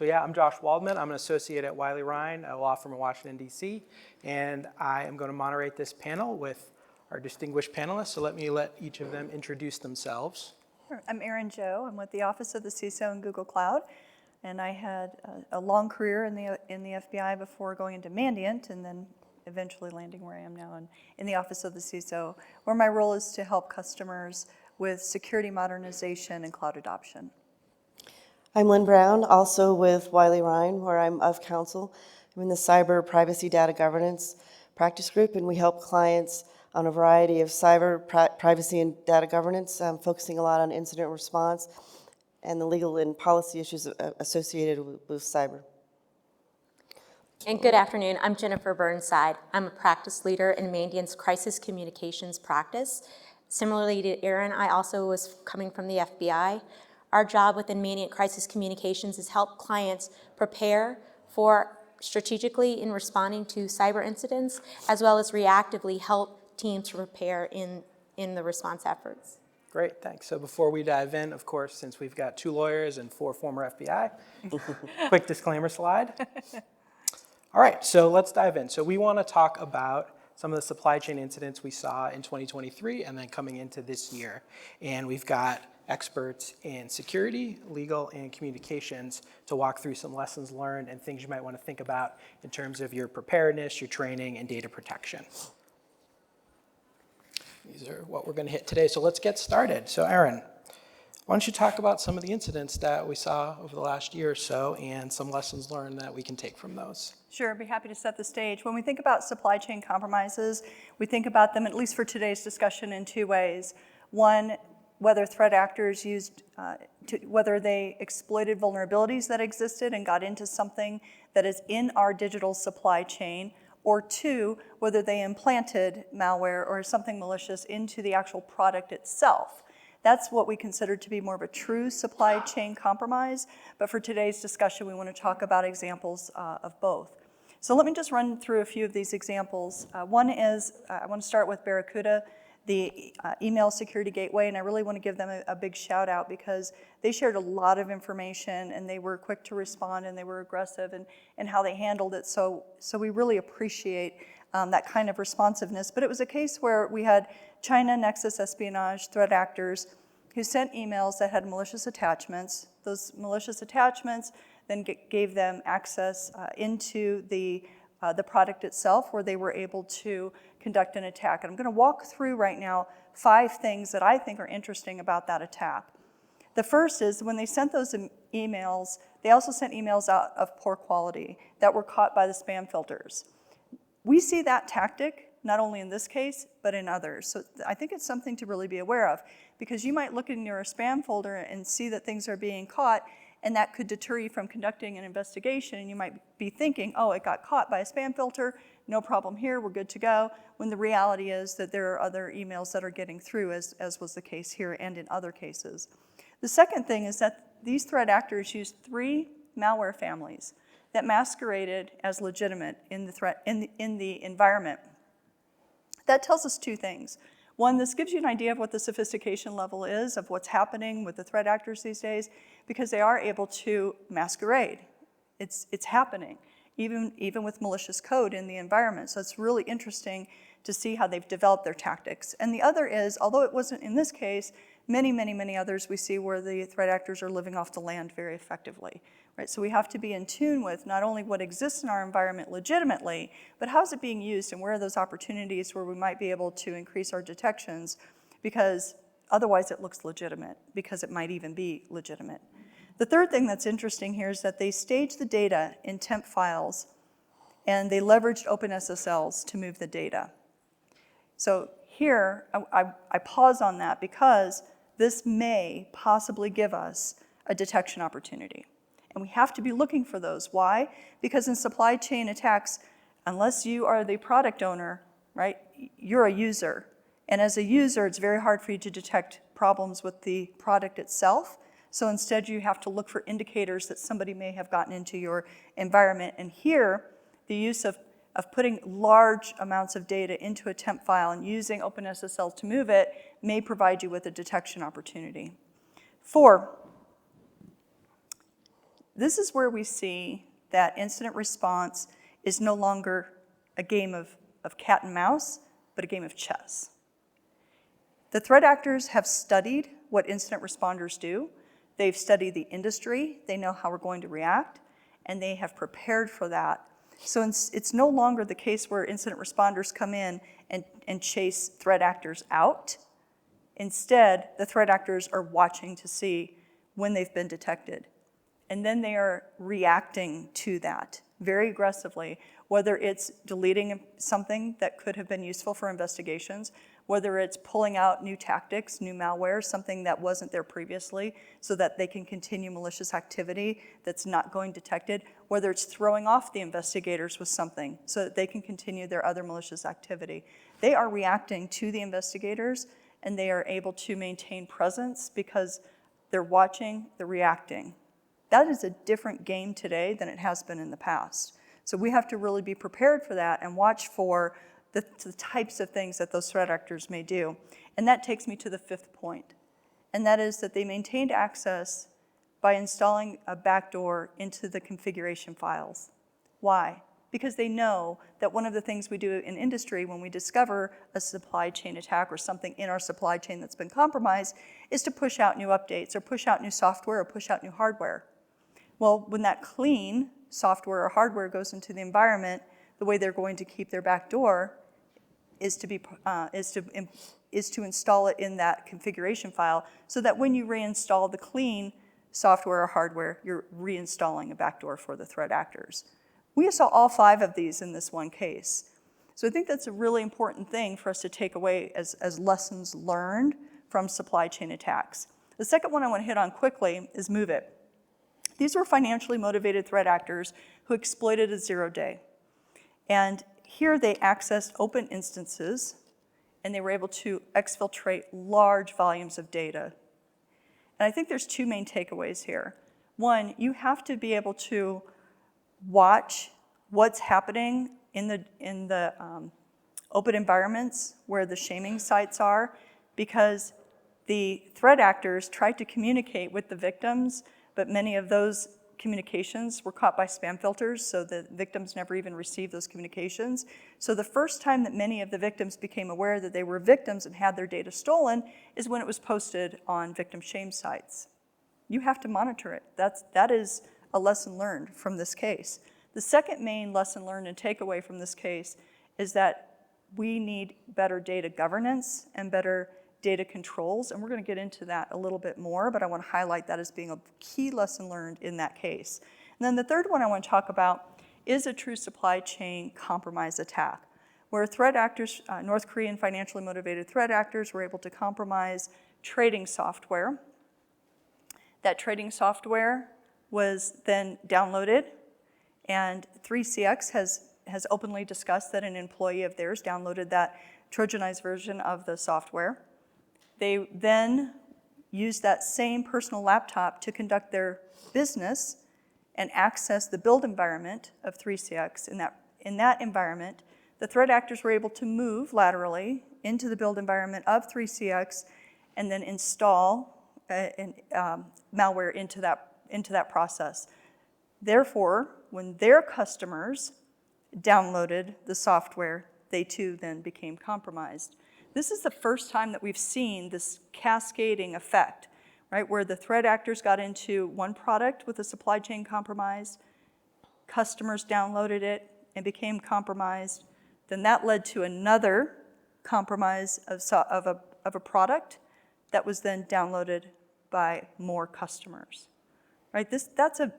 So yeah, I'm Josh Waldman. I'm an associate at Wiley Ryan, a law firm in Washington, D.C., and I am going to moderate this panel with our distinguished panelists. So let each of them introduce themselves. Sure. I'm Erin Joe. I'm with the Office of the CISO in Google Cloud, and I had a long career in the FBI before going into Mandiant, and then eventually landing where I am now in the Office of the CISO, where my role is to help customers with security modernization and cloud adoption. I'm Lynn Brown, also with Wiley Ryan, where I'm of counsel. I'm in the Cyber Privacy Data Governance practice group, and we help clients on a variety of cyber privacy and data governance, focusing a lot on incident response and the legal and policy issues associated with cyber. And good afternoon, I'm Jennifer Burnside. I'm a practice leader in Mandiant's crisis communications practice. Similarly to Erin, I also was coming from the FBI. Our job within Mandiant Crisis Communications is help clients prepare for strategically in responding to cyber incidents, as well as reactively help teams to prepare in the response efforts. Great, thanks. So before we dive in, of course, since we've got 2 lawyers and 4 former FBI, quick disclaimer slide. All right, so let's dive in. So we want to talk about some of the supply chain incidents we saw in 2023 and then coming into this year. And we've got experts in security, legal, and communications to walk through some lessons learned and things you might want to think about in terms of your preparedness, your training, and data protection. These are what we're going to hit today. So let's get started. So Erin, why don't you talk about some of the incidents that we saw over the last year or so and some lessons learned that we can take from those? Sure, I'd be happy to set the stage. When we think about supply chain compromises, we think about them, at least for today's discussion, in 2 ways. One, whether threat actors whether they exploited vulnerabilities that existed and got into something that is in our digital supply chain, or 2, whether they implanted malware or something malicious into the actual product itself. That's what we consider to be more of a true supply chain compromise, but for today's discussion, we want to talk about examples of both. So let me just run through a few of these examples. One is, I want to start with Barracuda, the email security gateway, and I really want to give them a big shout out because they shared a lot of information and they were quick to respond and they were aggressive in how they handled it. So we really appreciate that kind of responsiveness. But it was a case where we had China Nexus espionage threat actors who sent emails that had malicious attachments. Those malicious attachments then gave them access into the product itself, where they were able to conduct an attack. And I'm going to walk through right now 5 things that I think are interesting about that attack. The first is when they sent those emails, they also sent emails out of poor quality that were caught by the spam filters. We see that tactic not only in this case, but in others. So I think it's something to really be aware of, because you might look in your spam folder and see that things are being caught, and that could deter you from conducting an investigation. And you might be thinking, oh, it got caught by a spam filter, no problem here, we're good to go, when the reality is that there are other emails that are getting through, as was the case here and in other cases. The second thing is that these threat actors used 3 malware families that masqueraded as legitimate in the environment. That tells us 2 things. One, this gives you an idea of what the sophistication level is of what's happening with the threat actors these days, because they are able to masquerade. It's happening, even with malicious code in the environment. So it's really interesting to see how they've developed their tactics. And the other is, although it wasn't in this case, many others we see where the threat actors are living off the land very effectively. Right? So we have to be in tune with not only what exists in our environment legitimately, but how is it being used and where are those opportunities where we might be able to increase our detections, because otherwise it looks legitimate, because it might even be legitimate. The third thing that's interesting here is that they staged the data in temp files and they leveraged OpenSSLs to move the data. So here, I pause on that because this may possibly give us a detection opportunity. And we have to be looking for those. Why? Because in supply chain attacks, unless you are the product owner, right, you're a user. And as a user, it's very hard for you to detect problems with the product itself. So instead, you have to look for indicators that somebody may have gotten into your environment. And here, the use of putting large amounts of data into a temp file and using OpenSSL to move it may provide you with a detection opportunity. 4, this is where we see that incident response is no longer a game of cat and mouse, but a game of chess. The threat actors have studied what incident responders do. They've studied the industry. They know how we're going to react, and they have prepared for that. So it's no longer the case where incident responders come in and chase threat actors out. Instead, the threat actors are watching to see when they've been detected. And then they are reacting to that very aggressively, whether it's deleting something that could have been useful for investigations, whether it's pulling out new tactics, new malware, something that wasn't there previously, so that they can continue malicious activity that's not going detected, whether it's throwing off the investigators with something so that they can continue their other malicious activity. They are reacting to the investigators, and they are able to maintain presence because they're watching, they're reacting. That is a different game today than it has been in the past. So we have to really be prepared for that and watch for the types of things that those threat actors may do. And that takes me to the fifth point, and that is that they maintained access by installing a backdoor into the configuration files. Why? Because they know that one of the things we do in industry when we discover a supply chain attack or something in our supply chain that's been compromised is to push out new updates or push out new software or push out new hardware. Well, when that clean software or hardware goes into the environment, the way they're going to keep their backdoor is to install it in that configuration file so that when you reinstall the clean software or hardware, you're reinstalling a backdoor for the threat actors. We saw all 5 of these in this one case. So I think that's a really important thing for us to take away as lessons learned from supply chain attacks. The second one I want to hit on quickly is MOVEit. These were financially motivated threat actors who exploited a 0-day. And here they accessed open instances, and they were able to exfiltrate large volumes of data. And I think there's 2 main takeaways here. One, you have to be able to watch what's happening in the open environments where the shaming sites are, because the threat actors tried to communicate with the victims, but many of those communications were caught by spam filters, so the victims never even received those communications. So the first time that many of the victims became aware that they were victims and had their data stolen is when it was posted on victim shame sites. You have to monitor it. That is a lesson learned from this case. The second main lesson learned and takeaway from this case is that we need better data governance and better data controls, and we're going to get into that a little bit more, but I want to highlight that as being a key lesson learned in that case. And then the third one I want to talk about is a true supply chain compromise attack, where threat actors, North Korean financially motivated threat actors, were able to compromise trading software. That trading software was then downloaded, and 3CX has openly discussed that an employee of theirs downloaded that Trojanized version of the software. They then used that same personal laptop to conduct their business and access the build environment of 3CX. In that environment, the threat actors were able to move laterally into the build environment of 3CX and then install malware into that process. Therefore, when their customers downloaded the software, they too then became compromised. This is the first time that we've seen this cascading effect, right, where the threat actors got into one product with a supply chain compromise, customers downloaded it and became compromised. Then that led to another compromise of a product that was then downloaded by more customers, right? That's a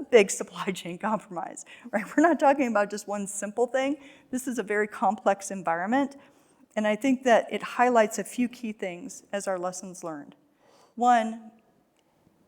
big supply chain compromise, right? We're not talking about just one simple thing. This is a very complex environment. And I think that it highlights a few key things as our lessons learned. One,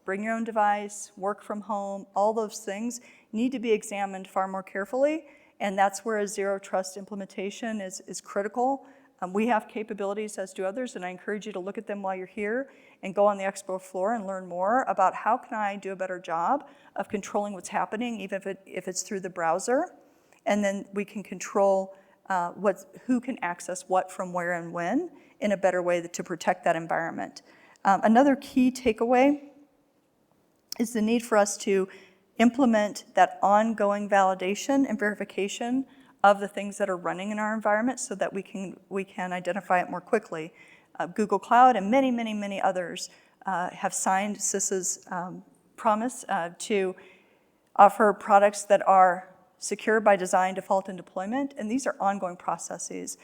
bring your own device, work from home, all those things need to be examined far more carefully, and that's where a zero trust implementation is critical. We have capabilities, as do others, and I encourage you to look at them while you're here and go on the expo floor and learn more about how can I do a better job of controlling what's happening, even if it's through the browser, and then we can control who can access what from where and when in a better way to protect that environment. Another key takeaway is the need for us to implement that ongoing validation and verification of the things that are running in our environment so that we can identify it more quickly. Google Cloud and many, many, many others have signed CISA's promise to offer products that are secure by design, default, and deployment, and these are ongoing processes.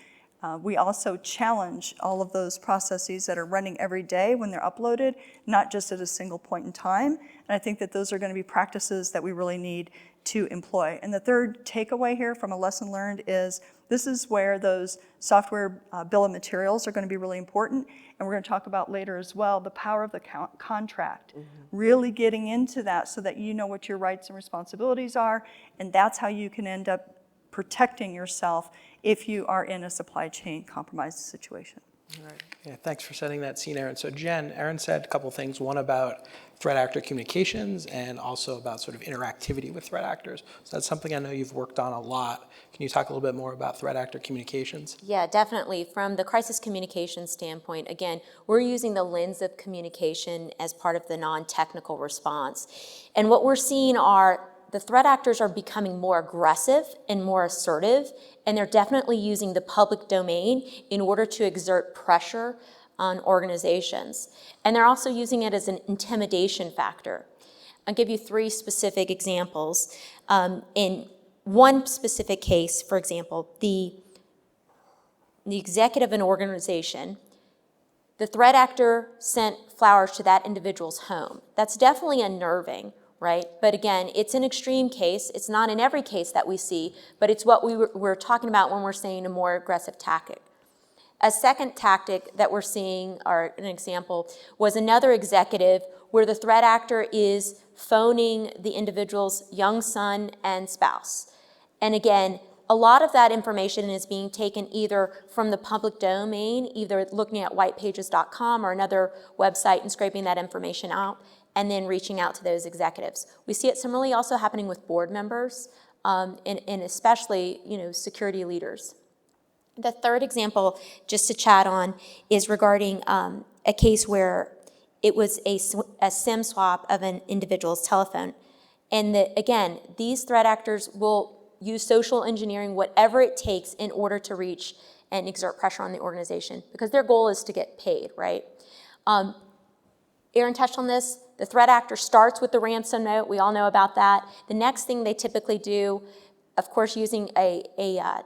We also challenge all of those processes that are running every day when they're uploaded, not just at a single point in time, and I think that those are going to be practices that we really need to employ. And the third takeaway here from a lesson learned is this is where those software bill of materials are going to be really important, and we're going to talk about later as well the power of the contract, really getting into that so that you know what your rights and responsibilities are, and that's how you can end up protecting yourself if you are in a supply chain compromised situation. All right. Yeah, thanks for setting that scene, Erin. So Jen, Erin said a couple things, one about threat actor communications and also about sort of interactivity with threat actors. So that's something I know you've worked on a lot. Can you talk a little bit more about threat actor communications? Yeah, definitely. From the crisis communication standpoint, again, we're using the lens of communication as part of the non-technical response. And what we're seeing are the threat actors are becoming more aggressive and more assertive, and they're definitely using the public domain in order to exert pressure on organizations. And they're also using it as an intimidation factor. I'll give you 3 specific examples. In one specific case, for example, the executive of an organization, the threat actor sent flowers to that individual's home. That's definitely unnerving, right? But again, it's an extreme case. It's not in every case that we see, but it's what we're talking about when we're saying a more aggressive tactic. A second tactic that we're seeing, or an example, was another executive where the threat actor is phoning the individual's young son and spouse. And again, a lot of that information is being taken either from the public domain, either looking at whitepages.com or another website and scraping that information out, and then reaching out to those executives. We see it similarly also happening with board members, and especially, security leaders. The third example, just to chat on, is regarding a case where it was a SIM swap of an individual's telephone. And again, these threat actors will use social engineering, whatever it takes, in order to reach and exert pressure on the organization, because their goal is to get paid, right? Erin touched on this. The threat actor starts with the ransom note. We all know about that. The next thing they typically do, of course, using a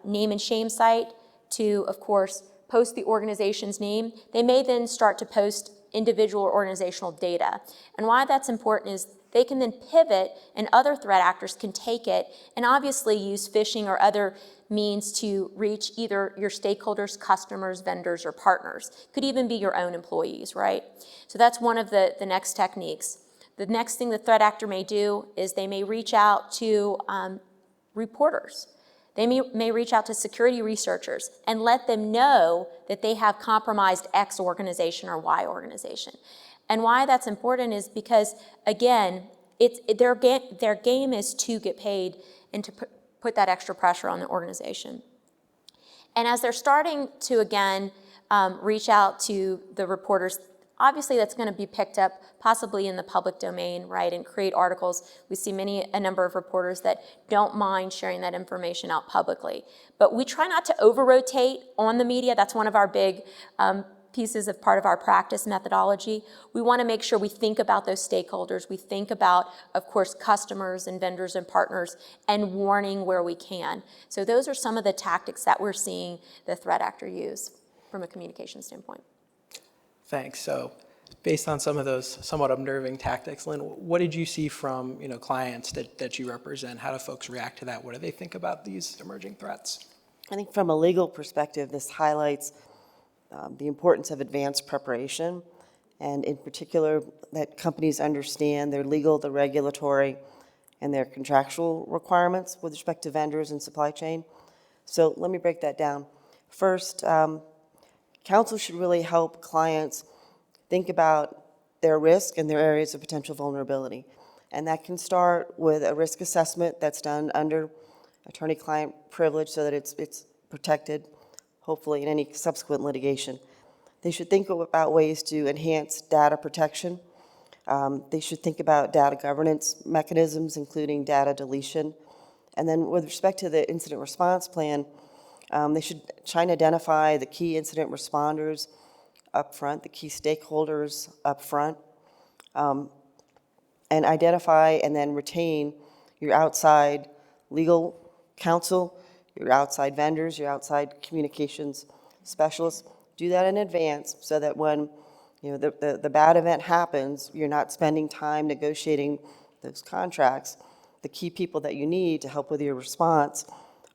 name and shame site to, of course, post the organization's name. They may then start to post individual or organizational data. And why that's important is they can then pivot, and other threat actors can take it and obviously use phishing or other means to reach either your stakeholders, customers, vendors, or partners. Could even be your own employees, right? So that's one of the next techniques. The next thing the threat actor may do is they may reach out to reporters. They may reach out to security researchers and let them know that they have compromised X organization or Y organization. And why that's important is because, again, their game is to get paid and to put that extra pressure on the organization. And as they're starting to, again, reach out to the reporters, obviously that's going to be picked up possibly in the public domain, right, and create articles. We see a number of reporters that don't mind sharing that information out publicly. But we try not to over-rotate on the media. That's one of our big pieces of part of our practice methodology. We want to make sure we think about those stakeholders. We think about, of course, customers and vendors and partners, and warning where we can. So those are some of the tactics that we're seeing the threat actor use from a communication standpoint. Thanks. So based on some of those somewhat unnerving tactics, Lynn, what did you see from clients that you represent? How do folks react to that? What do they think about these emerging threats? I think from a legal perspective, this highlights the importance of advanced preparation, and in particular that companies understand their legal, the regulatory, and their contractual requirements with respect to vendors and supply chain. So let me break that down. First, counsel should really help clients think about their risk and their areas of potential vulnerability. And that can start with a risk assessment that's done under attorney-client privilege so that it's protected, hopefully, in any subsequent litigation. They should think about ways to enhance data protection. They should think about data governance mechanisms, including data deletion. And then with respect to the incident response plan, they should try and identify the key incident responders up front, the key stakeholders up front, and identify and then retain your outside legal counsel, your outside vendors, your outside communications specialists. Do that in advance so that when the bad event happens, you're not spending time negotiating those contracts. The key people that you need to help with your response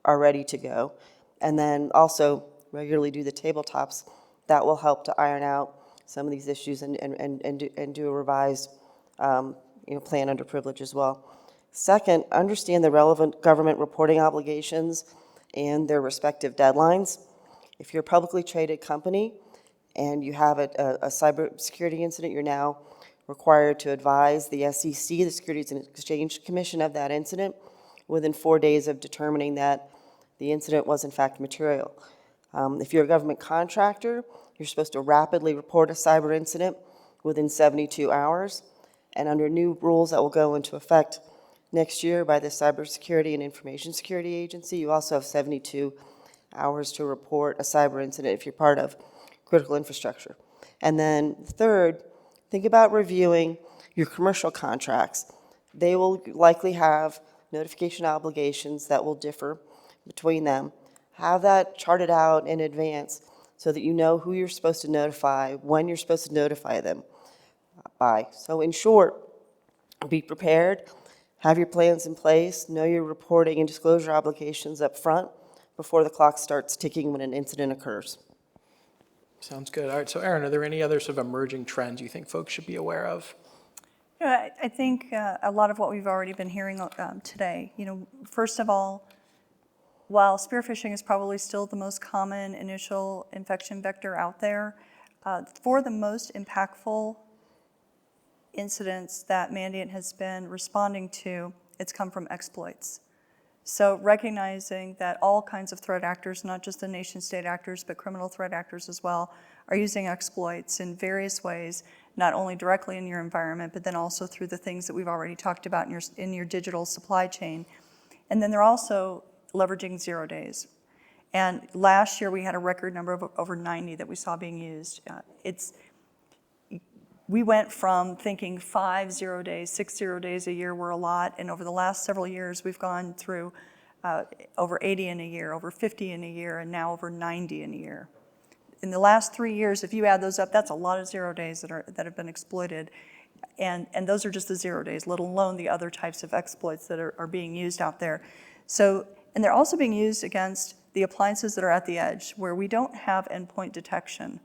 are ready to go. And then also regularly do the tabletops. That will help to iron out some of these issues and do a revised plan under privilege as well. Second, understand the relevant government reporting obligations and their respective deadlines. If you're a publicly traded company and you have a cybersecurity incident, you're now required to advise the SEC, the Securities and Exchange Commission, of that incident within 4 days of determining that the incident was in fact material. If you're a government contractor, you're supposed to rapidly report a cyber incident within 72 hours. And under new rules that will go into effect next year by the Cybersecurity and Information Security Agency, you also have 72 hours to report a cyber incident if you're part of critical infrastructure. And then third, think about reviewing your commercial contracts. They will likely have notification obligations that will differ between them. Have that charted out in advance so that you know who you're supposed to notify, when you're supposed to notify them by. So in short, be prepared, have your plans in place, know your reporting and disclosure obligations up front before the clock starts ticking when an incident occurs. Sounds good. All right, so Erin, are there any other sort of emerging trends you think folks should be aware of? I think a lot of what we've already been hearing today, first of all, while spear phishing is probably still the most common initial infection vector out there, for the most impactful incidents that Mandiant has been responding to, it's come from exploits. So recognizing that all kinds of threat actors, not just the nation state actors, but criminal threat actors as well, are using exploits in various ways, not only directly in your environment, but then also through the things that we've already talked about in your digital supply chain. And then they're also leveraging 0 days. And last year we had a record number of over 90 that we saw being used. We went from thinking 5 0 days, 6 0 days a year were a lot, and over the last several years we've gone through over 80 in a year, over 50 in a year, and now over 90 in a year. In the last 3 years, if you add those up, that's a lot of 0 days that have been exploited. And those are just the 0 days, let alone the other types of exploits that are being used out there. So, and they're also being used against the appliances that are at the edge, where we don't have endpoint detection.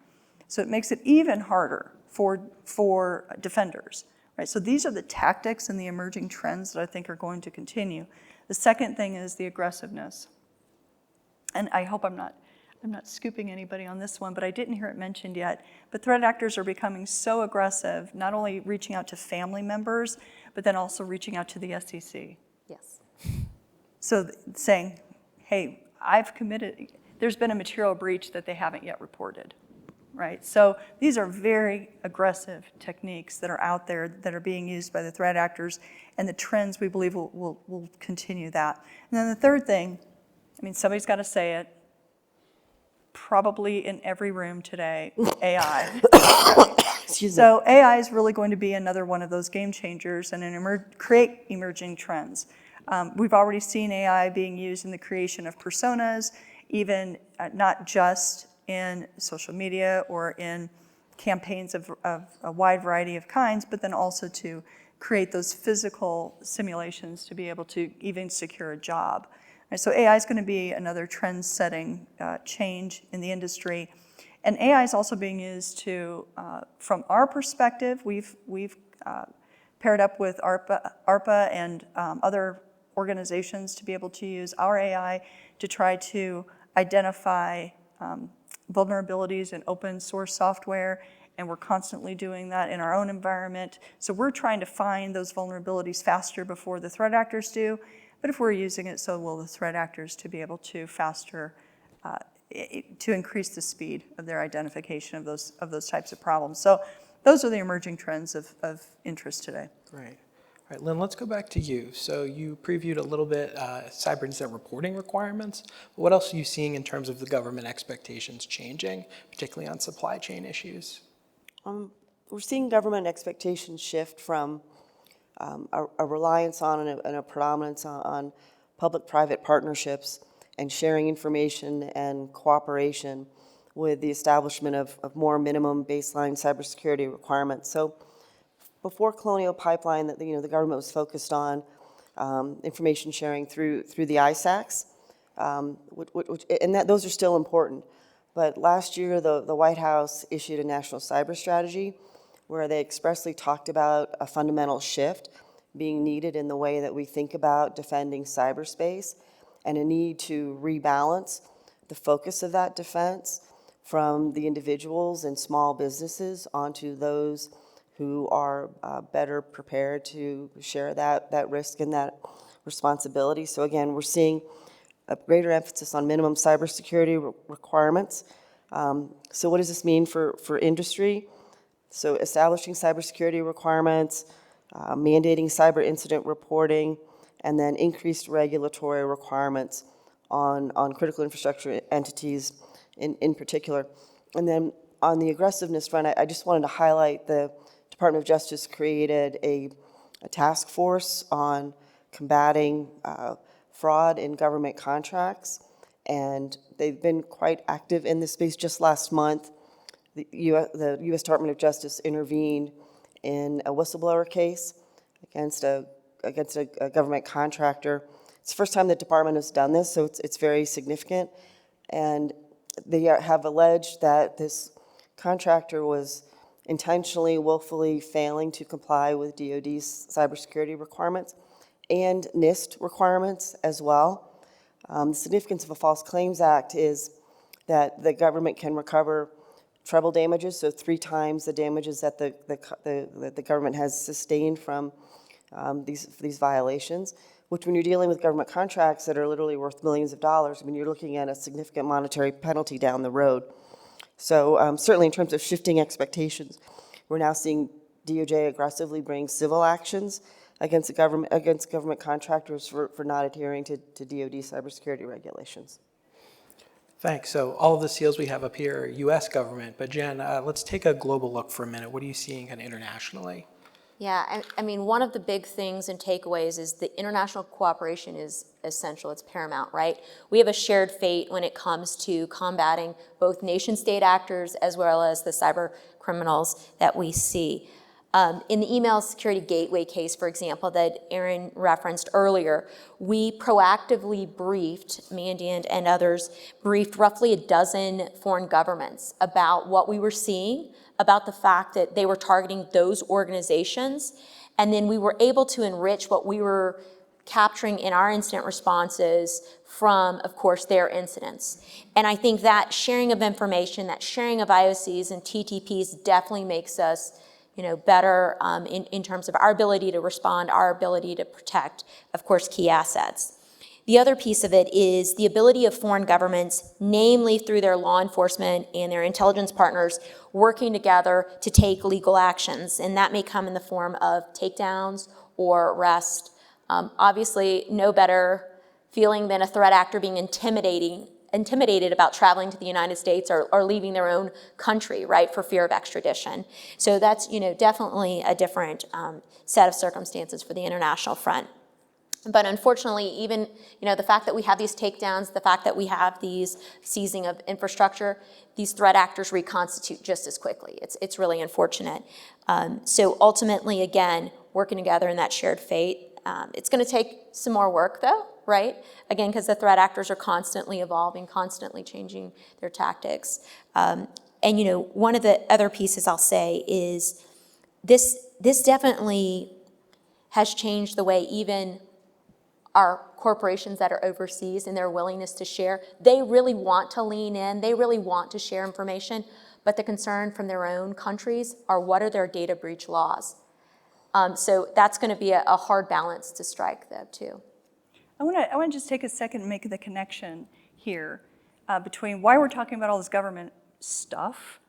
So it makes it even harder for defenders, right? So these are the tactics and the emerging trends that I think are going to continue. The second thing is the aggressiveness. And I hope I'm not scooping anybody on this one, but I didn't hear it mentioned yet. But threat actors are becoming so aggressive, not only reaching out to family members, but then also reaching out to the SEC. Yes. So saying, hey, I've committed, there's been a material breach that they haven't yet reported, right? So these are very aggressive techniques that are out there that are being used by the threat actors, and the trends we believe will continue that. And then the third thing, somebody's got to say it, probably in every room today, AI. So AI is really going to be another one of those game changers and create emerging trends. We've already seen AI being used in the creation of personas, even not just in social media or in campaigns of a wide variety of kinds, but then also to create those physical simulations to be able to even secure a job. And so AI is going to be another trend-setting change in the industry. And AI is also being used to, from our perspective, we've paired up with ARPA and other organizations to be able to use our AI to try to identify vulnerabilities in open source software, and we're constantly doing that in our own environment. So we're trying to find those vulnerabilities faster before the threat actors do, but if we're using it, so will the threat actors to be able to faster, to increase the speed of their identification of those types of problems. So those are the emerging trends of interest today. Great. All right, Lynn, let's go back to you. So you previewed a little bit cyber incident reporting requirements. What else are you seeing in terms of the government expectations changing, particularly on supply chain issues? We're seeing government expectations shift from a reliance on and a predominance on public-private partnerships and sharing information and cooperation with the establishment of more minimum baseline cybersecurity requirements. So before Colonial Pipeline, that the government was focused on information sharing through the ISACs, those are still important. But last year, the White House issued a national cyber strategy where they expressly talked about a fundamental shift being needed in the way that we think about defending cyberspace, and a need to rebalance the focus of that defense from the individuals and small businesses onto those who are better prepared to share that risk and that responsibility. So again, we're seeing a greater emphasis on minimum cybersecurity requirements. So what does this mean for industry? So establishing cybersecurity requirements, mandating cyber incident reporting, and then increased regulatory requirements on critical infrastructure entities in particular. And then on the aggressiveness front, I just wanted to highlight the Department of Justice created a task force on combating fraud in government contracts, and they've been quite active in this space. Just last month, the U.S. Department of Justice intervened in a whistleblower case against a government contractor. It's the first time the department has done this, so it's very significant. And they have alleged that this contractor was intentionally, willfully failing to comply with DoD's cybersecurity requirements and NIST requirements as well. The significance of a False Claims Act is that the government can recover treble damages, so 3 times the damages that the government has sustained from these violations, which when you're dealing with government contracts that are literally worth millions of dollars, I mean, you're looking at a significant monetary penalty down the road. So certainly in terms of shifting expectations, we're now seeing DOJ aggressively bring civil actions against government contractors for not adhering to DoD cybersecurity regulations. Thanks. So all of the seals we have up here are U.S. government, but Jen, let's take a global look for a minute. What are you seeing kind of internationally? Yeah, I mean, one of the big things and takeaways is the international cooperation is essential. It's paramount, right? We have a shared fate when it comes to combating both nation-state actors as well as the cyber criminals that we see. In the email security gateway case, for example, that Aaron referenced earlier, we proactively briefed, Mandy and others, briefed roughly a dozen foreign governments about what we were seeing, about the fact that they were targeting those organizations, and then we were able to enrich what we were capturing in our incident responses from, of course, their incidents. And I think that sharing of information, that sharing of IOCs and TTPs definitely makes us better in terms of our ability to respond, our ability to protect, of course, key assets. The other piece of it is the ability of foreign governments, namely through their law enforcement and their intelligence partners, working together to take legal actions. And that may come in the form of takedowns or arrest. Obviously, no better feeling than a threat actor being intimidated about traveling to the United States or leaving their own country, right, for fear of extradition. So that's, definitely a different set of circumstances for the international front. But unfortunately, even, the fact that we have these takedowns, the fact that we have these seizing of infrastructure, these threat actors reconstitute just as quickly. It's really unfortunate. So ultimately, again, working together in that shared fate. It's going to take some more work, though, right? Again, because the threat actors are constantly evolving, constantly changing their tactics. And, one of the other pieces I'll say is this definitely has changed the way even our corporations that are overseas and their willingness to share, they really want to lean in, they really want to share information, but the concern from their own countries are what are their data breach laws? So that's going to be a hard balance to strike, though, too. I want to just take a second and make the connection here between why we're talking about all this government stuff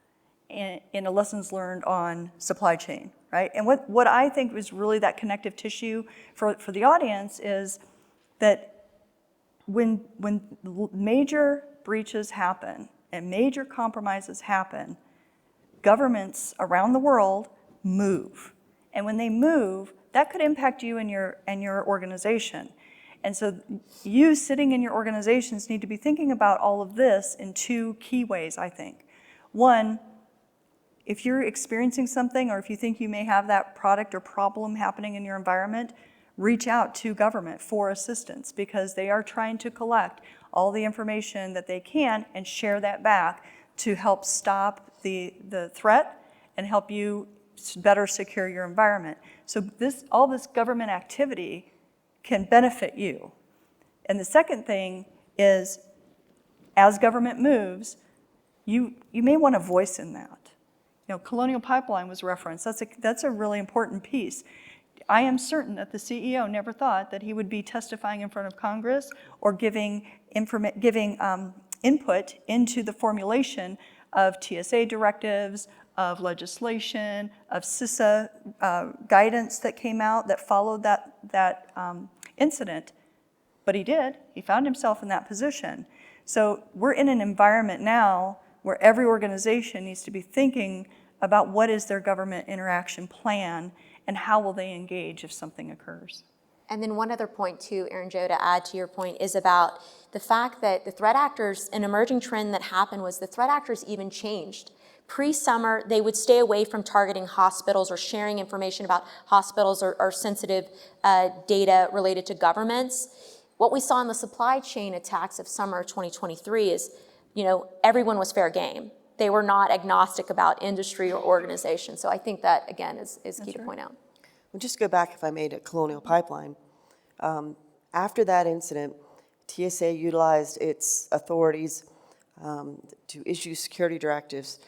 in a lessons learned on supply chain, right? And what I think was really that connective tissue for the audience is that when major breaches happen and major compromises happen, governments around the world move. And when they move, that could impact you and your organization. And so you sitting in your organizations need to be thinking about all of this in two key ways, I think. One, if you're experiencing something or if you think you may have that product or problem happening in your environment, reach out to government for assistance because they are trying to collect all the information that they can and share that back to help stop the threat and help you better secure your environment. So all this government activity can benefit you. And the second thing is, as government moves, you may want a voice in that. You know, Colonial Pipeline was referenced. That's a really important piece. I am certain that the CEO never thought that he would be testifying in front of Congress or giving input into the formulation of TSA directives, of legislation, of CISA guidance that came out that followed that incident. But he did. He found himself in that position. So we're in an environment now where every organization needs to be thinking about what is their government interaction plan and how will they engage if something occurs. And then one other point too, Erin Jo, to add to your point, is about the fact that the threat actors, an emerging trend that happened was the threat actors even changed. Pre-summer, they would stay away from targeting hospitals or sharing information about hospitals or sensitive data related to governments. What we saw in the supply chain attacks of summer 2023 is, everyone was fair game. They were not agnostic about industry or organization. So I think that, again, is key to point out. Well, just to go back, if I may, to Colonial Pipeline. After that incident, TSA utilized its authorities to issue security directives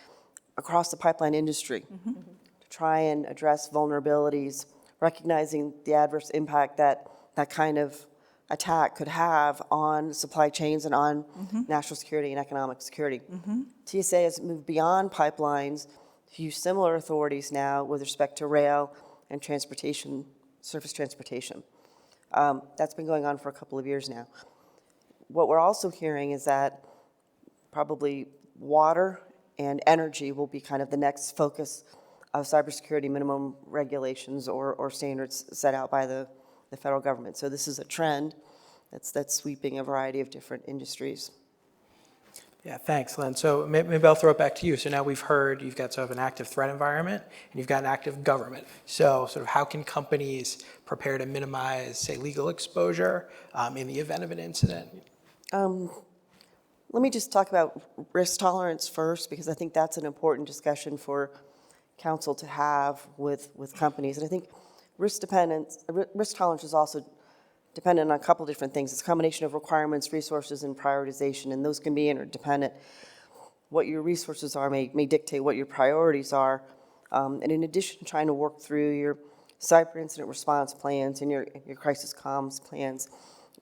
across the pipeline industry to try and address vulnerabilities, recognizing the adverse impact that kind of attack could have on supply chains and on national security and economic security. TSA has moved beyond pipelines to use similar authorities now with respect to rail and transportation, surface transportation. That's been going on for a couple of years now. What we're also hearing is that probably water and energy will be kind of the next focus of cybersecurity minimum regulations or standards set out by the federal government. So this is a trend that's sweeping a variety of different industries. Yeah, thanks, Lynn. So maybe I'll throw it back to you. So now we've heard you've got sort of an active threat environment and you've got an active government. So sort of how can companies prepare to minimize, say, legal exposure in the event of an incident? Let me just talk about risk tolerance first, because I think that's an important discussion for council to have with companies. And I think risk tolerance is also dependent on a couple different things. It's a combination of requirements, resources, and prioritization, and those can be interdependent. What your resources are may dictate what your priorities are. And in addition to trying to work through your cyber incident response plans and your crisis comms plans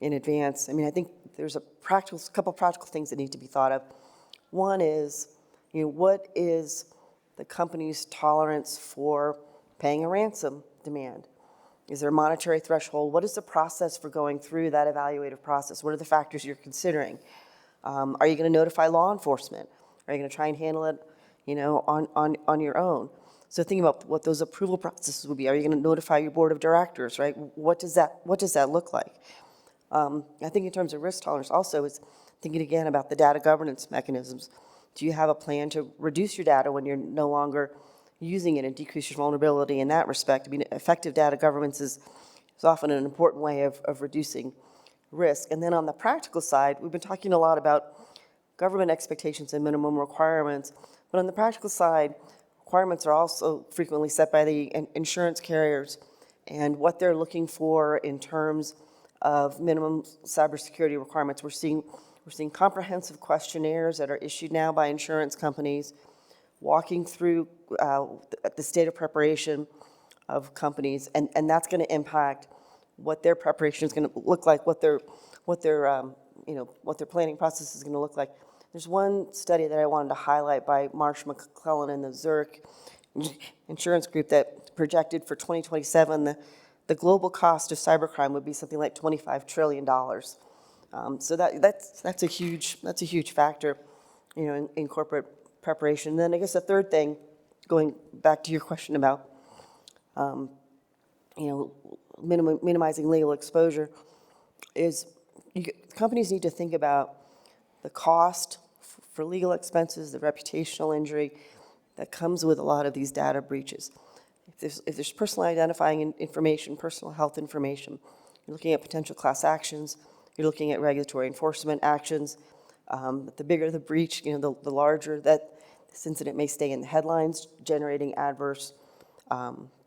in advance, I mean, I think there's a couple practical things that need to be thought of. One is, what is the company's tolerance for paying a ransom demand? Is there a monetary threshold? What is the process for going through that evaluative process? What are the factors you're considering? Are you going to notify law enforcement? Are you going to try and handle it, on your own? So think about what those approval processes would be. Are you going to notify your board of directors, right? What does that look like? I think in terms of risk tolerance also is thinking again about the data governance mechanisms. Do you have a plan to reduce your data when you're no longer using it and decrease your vulnerability in that respect? I mean, effective data governance is often an important way of reducing risk. And then on the practical side, we've been talking a lot about government expectations and minimum requirements, but on the practical side, requirements are also frequently set by the insurance carriers and what they're looking for in terms of minimum cybersecurity requirements. We're seeing comprehensive questionnaires that are issued now by insurance companies, walking through the state of preparation of companies, and that's going to impact what their preparation is going to look like, what their planning process is going to look like. There's one study that I wanted to highlight by Marsh McClellan and the Zurich Insurance Group that projected for 2027 the global cost of cybercrime would be something like $25 trillion. So that's a huge factor, you know, in corporate preparation. And then I guess the third thing, going back to your question about, you know, minimizing legal exposure, is companies need to think about the cost for legal expenses, the reputational injury that comes with a lot of these data breaches. If there's personal identifying information, personal health information, you're looking at potential class actions, you're looking at regulatory enforcement actions. The bigger the breach, you know, the larger that this incident may stay in the headlines, generating adverse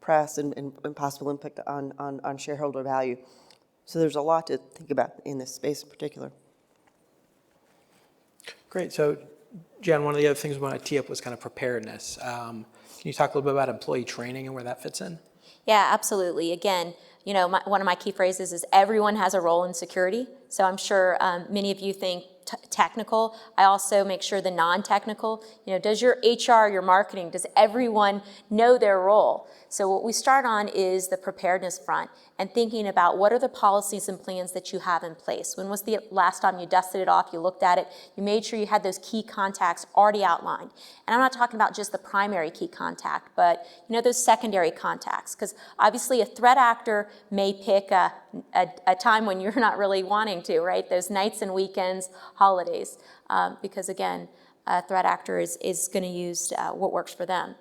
press and possible impact on shareholder value. So there's a lot to think about in this space in particular. Great. So, Jen, one of the other things we want to tee up was kind of preparedness. Can you talk a little bit about employee training and where that fits in? Yeah, absolutely. Again, you know, one of my key phrases is everyone has a role in security. So I'm sure many of you think technical. I also make sure the non-technical, you know, does your HR, your marketing, does everyone know their role? So what we start on is the preparedness front and thinking about what are the policies and plans that you have in place. When was the last time you dusted it off, you looked at it, you made sure you had those key contacts already outlined. And I'm not talking about just the primary key contact, but you know, those secondary contacts, because obviously a threat actor may pick a time when you're not really wanting to, right? Those nights and weekends, holidays, because again, a threat actor is going to use what works for them.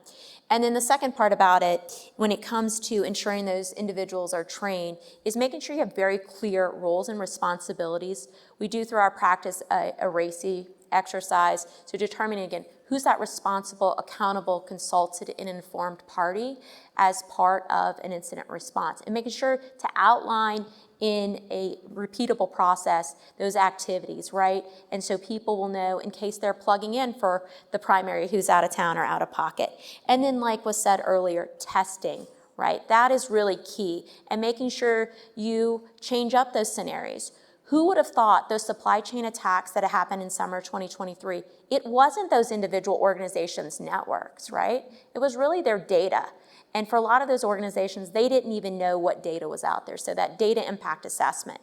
And then the second part about it, when it comes to ensuring those individuals are trained, is making sure you have very clear roles and responsibilities. We do through our practice a RACI exercise to determine, again, who's that responsible, accountable, consulted, and informed party as part of an incident response, and making sure to outline in a repeatable process those activities, right? And so people will know in case they're plugging in for the primary who's out of town or out of pocket. And then, like was said earlier, testing, right? That is really key, and making sure you change up those scenarios. Who would have thought those supply chain attacks that happened in summer 2023, it wasn't those individual organizations' networks, right? It was really their data. And for a lot of those organizations, they didn't even know what data was out there. So that data impact assessment,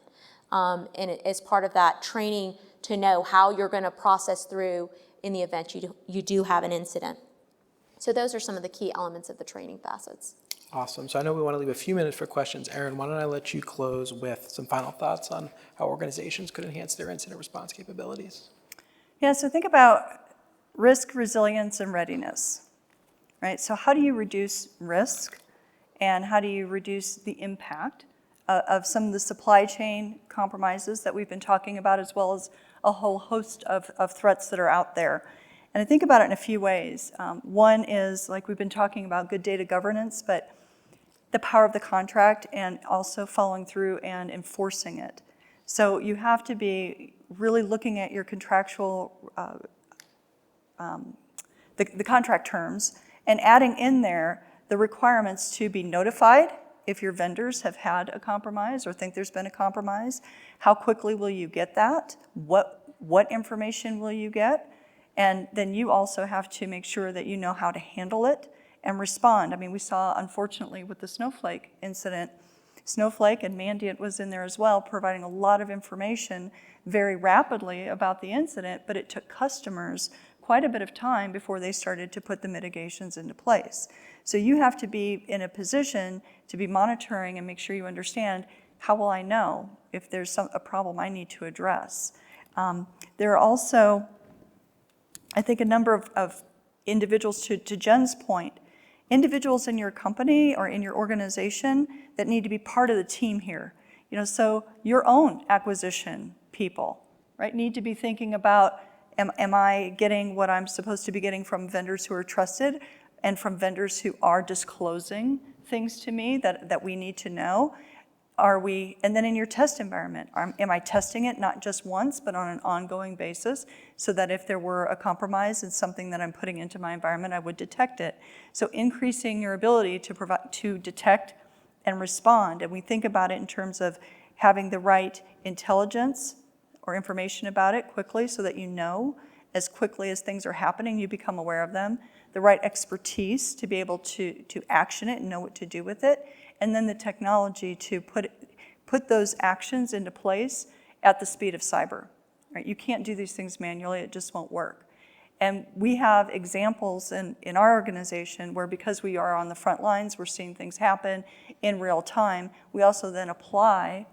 and as part of that training to know how you're going to process through in the event you do have an incident. So those are some of the key elements of the training facets. Awesome. So I know we want to leave a few minutes for questions. Erin, why don't I let you close with some final thoughts on how organizations could enhance their incident response capabilities? Yeah, so think about risk, resilience, and readiness, right? So how do you reduce risk, and how do you reduce the impact of some of the supply chain compromises that we've been talking about, as well as a whole host of threats that are out there? And I think about it in a few ways. One is, like we've been talking about, good data governance, but the power of the contract and also following through and enforcing it. So you have to be really looking at your contractual, the contract terms, and adding in there the requirements to be notified if your vendors have had a compromise or think there's been a compromise. How quickly will you get that? What information will you get? And then you also have to make sure that you know how to handle it and respond. I mean, we saw, unfortunately, with the Snowflake incident, Snowflake and Mandiant was in there as well, providing a lot of information very rapidly about the incident, but it took customers quite a bit of time before they started to put the mitigations into place. So you have to be in a position to be monitoring and make sure you understand, how will I know if there's a problem I need to address? There are also, I think, a number of individuals, to Jen's point, individuals in your company or in your organization that need to be part of the team here. You know, so your own acquisition people, right, need to be thinking about, am I getting what I'm supposed to be getting from vendors who are trusted and from vendors who are disclosing things to me that we need to know? And then in your test environment, am I testing it not just once, but on an ongoing basis, so that if there were a compromise in something that I'm putting into my environment, I would detect it? So increasing your ability to detect and respond. And we think about it in terms of having the right intelligence or information about it quickly so that you know, as quickly as things are happening, you become aware of them, the right expertise to be able to action it and know what to do with it, and then the technology to put those actions into place at the speed of cyber. Right? You can't do these things manually, it just won't work. And we have examples in our organization where, because we are on the front lines, we're seeing things happen in real time, we also then apply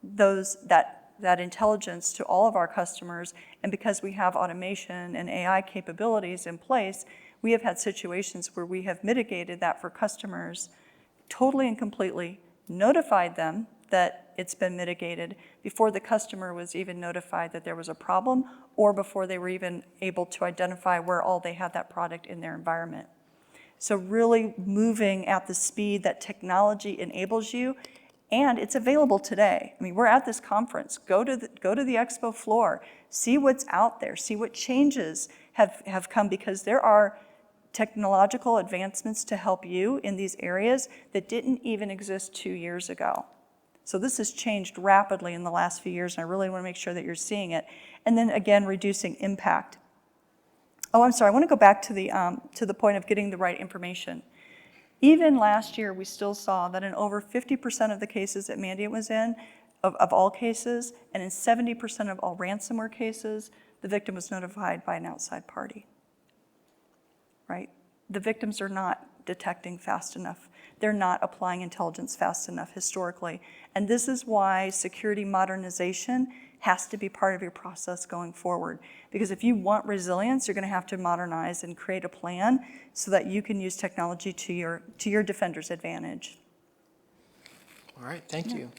that intelligence to all of our customers. And because we have automation and AI capabilities in place, we have had situations where we have mitigated that for customers totally and completely, notified them that it's been mitigated before the customer was even notified that there was a problem, or before they were even able to identify where all they had that product in their environment. So really moving at the speed that technology enables you, and it's available today. I mean, we're at this conference. Go to the expo floor, see what's out there, see what changes have come, because there are technological advancements to help you in these areas that didn't even exist 2 years ago. So this has changed rapidly in the last few years, and I really want to make sure that you're seeing it. And then again, reducing impact. Oh, I'm sorry, I want to go back to the point of getting the right information. Even last year, we still saw that in over 50% of the cases that Mandiant was in, of all cases, and in 70% of all ransomware cases, the victim was notified by an outside party. Right? The victims are not detecting fast enough. They're not applying intelligence fast enough historically. And this is why security modernization has to be part of your process going forward. Because if you want resilience, you're going to have to modernize and create a plan so that you can use technology to your defender's advantage. All right, thank you.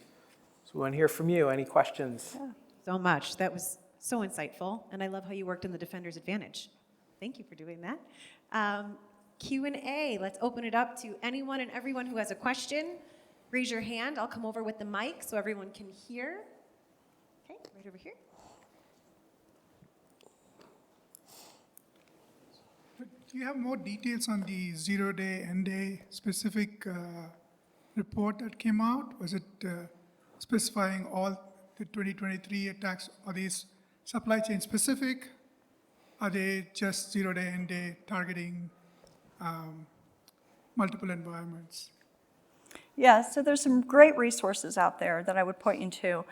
So we want to hear from you. Any questions? Yeah. So much. That was so insightful, and I love how you worked in the defender's advantage. Thank you for doing that. Q&A. Let's open it up to anyone and everyone who has a question. Raise your hand. I'll come over with the mic so everyone can hear. Okay, right over here. Do you have more details on the zero-day, end-day specific report that came out? Was it specifying all the 2023 attacks? Are these supply chain specific? Are they just zero-day, end-day targeting multiple environments? Yeah, so there's some great resources out there that I would point you to.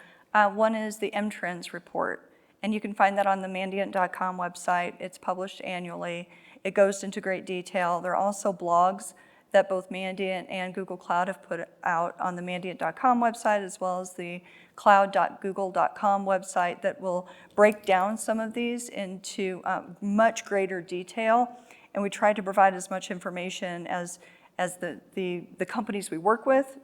One is the M-Trends report, and you can find that on the Mandiant.com website. It's published annually. It goes into great detail. There are also blogs that both Mandiant and Google Cloud have put out on the Mandiant.com website, as well as the cloud.google.com website, that will break down some of these into much greater detail. And we try to provide as much information as the companies we work with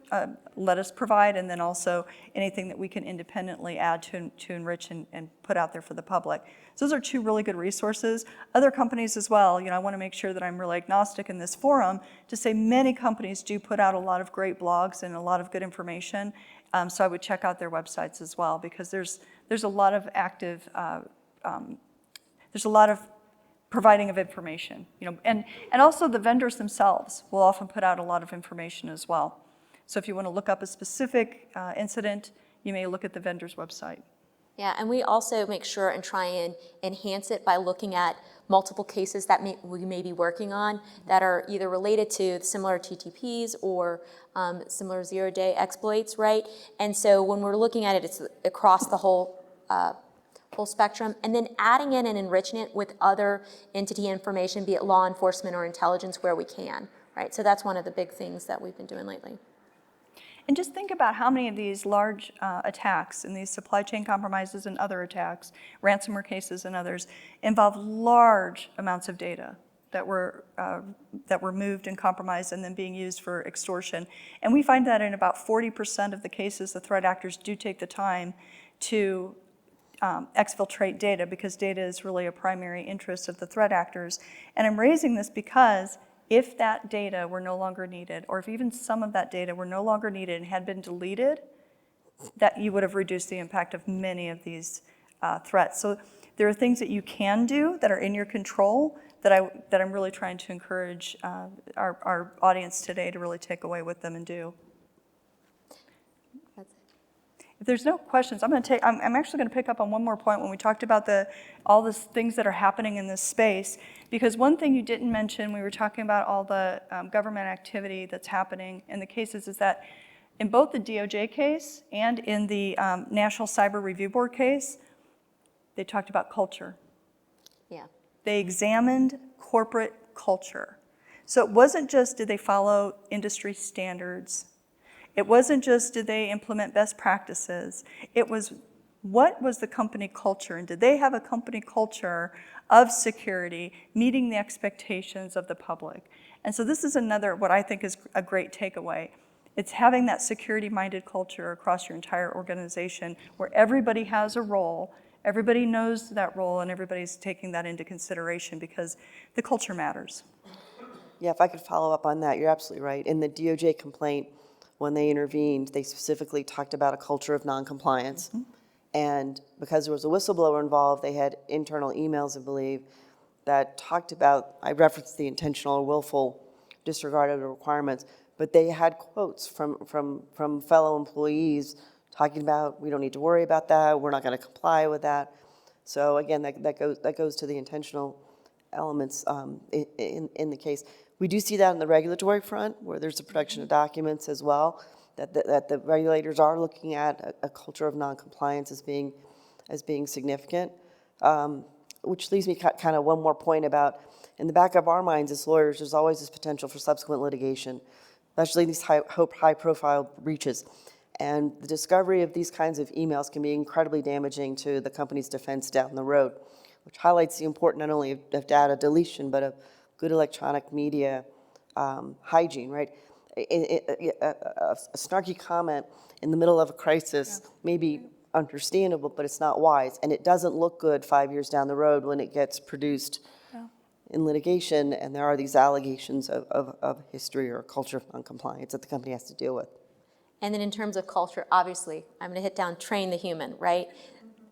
let us provide, and then also anything that we can independently add to enrich and put out there for the public. So those are two really good resources. Other companies as well, I want to make sure that I'm really agnostic in this forum to say many companies do put out a lot of great blogs and a lot of good information. So I would check out their websites as well, because there's a lot of active, there's a lot of providing of information, and also the vendors themselves will often put out a lot of information as well. So if you want to look up a specific incident, you may look at the vendor's website. Yeah, and we also make sure and try and enhance it by looking at multiple cases that we may be working on that are either related to similar TTPs or similar zero-day exploits, right? And so when we're looking at it, it's across the whole spectrum, and then adding in and enriching it with other entity information, be it law enforcement or intelligence, where we can, right? So that's one of the big things that we've been doing lately. And just think about how many of these large attacks and these supply chain compromises and other attacks, ransomware cases and others, involve large amounts of data that were moved and compromised and then being used for extortion. And we find that in about 40% of the cases, the threat actors do take the time to exfiltrate data, because data is really a primary interest of the threat actors. And I'm raising this because if that data were no longer needed, or if even some of that data were no longer needed and had been deleted, that you would have reduced the impact of many of these threats. So there are things that you can do that are in your control that I'm really trying to encourage our audience today to really take away with them and do. If there's no questions, I'm actually going to pick up on one more point when we talked about all the things that are happening in this space. Because one thing you didn't mention, we were talking about all the government activity that's happening in the cases, is that in both the DOJ case and in the National Cyber Review Board case, they talked about culture. Yeah. They examined corporate culture. So it wasn't just did they follow industry standards. It wasn't just did they implement best practices. It was what was the company culture, and did they have a company culture of security meeting the expectations of the public? And so this is another, what I think is a great takeaway. It's having that security-minded culture across your entire organization where everybody has a role, everybody knows that role, and everybody's taking that into consideration because the culture matters. Yeah, if I could follow up on that, you're absolutely right. In the DOJ complaint, when they intervened, they specifically talked about a culture of noncompliance. And because there was a whistleblower involved, they had internal emails, I believe, that talked about, I referenced the intentional or willful disregard of the requirements, but they had quotes from fellow employees talking about, we don't need to worry about that, we're not going to comply with that. So again, that goes to the intentional elements in the case. We do see that on the regulatory front, where there's a production of documents as well, that the regulators are looking at a culture of noncompliance as being significant. Which leaves me kind of one more point about, in the back of our minds as lawyers, there's always this potential for subsequent litigation, especially these high-profile breaches. And the discovery of these kinds of emails can be incredibly damaging to the company's defense down the road, which highlights the importance not only of data deletion, but of good electronic media hygiene, right? A snarky comment in the middle of a crisis may be understandable, but it's not wise. And it doesn't look good 5 years down the road when it gets produced in litigation and there are these allegations of history or culture of noncompliance that the company has to deal with. And then in terms of culture, obviously, I'm going to hit down train the human, right?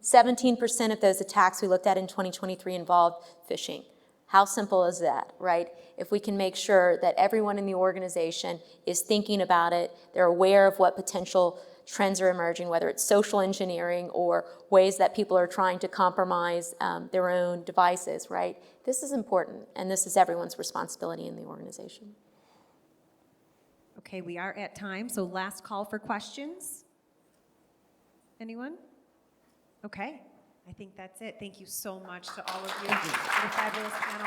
17% of those attacks we looked at in 2023 involved phishing. How simple is that, right? If we can make sure that everyone in the organization is thinking about it, they're aware of what potential trends are emerging, whether it's social engineering or ways that people are trying to compromise their own devices, right? This is important, and this is everyone's responsibility in the organization. Okay, we are at time, so last call for questions. Anyone? Okay, I think that's it. Thank you so much to all of you for the fabulous panel.